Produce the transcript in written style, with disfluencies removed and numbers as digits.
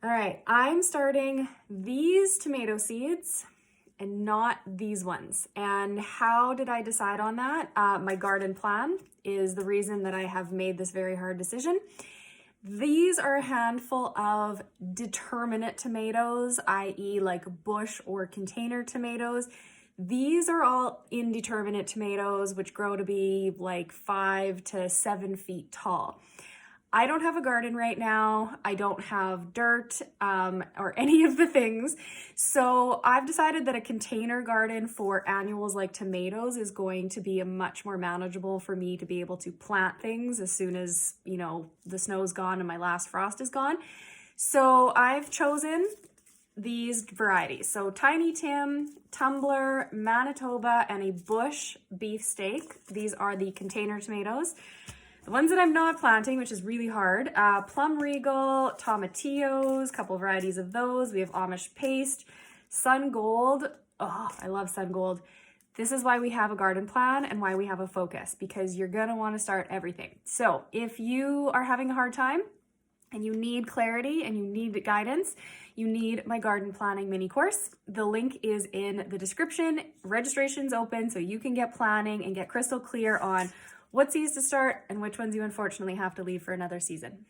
All right, I'm starting these tomato seeds and not these ones. And how did I decide on that? My garden plan is the reason that I have made this very hard decision. These are a handful of determinate tomatoes, i.e. like bush or container tomatoes. These are all indeterminate tomatoes, which grow to be like 5 to 7 feet tall. I don't have a garden right now. I don't have dirt or any of the things. So I've decided that a container garden for annuals like tomatoes is going to be a much more manageable for me to be able to plant things as soon as, the snow's gone and my last frost is gone. So I've chosen these varieties. So Tiny Tim, Tumbler, Manitoba, and a Bush beefsteak. These are the container tomatoes. The ones that I'm not planting, which is really hard, Plum Regal, Tomatillos, a couple varieties of those. We have Amish Paste, Sun Gold. Oh, I love Sun Gold. This is why we have a garden plan and why we have a focus, because you're gonna wanna start everything. So if you are having a hard time and you need clarity and you need guidance, you need my garden planning mini course. The link is in the description. Registration's open so you can get planning and get crystal clear on what seeds to start and which ones you unfortunately have to leave for another season.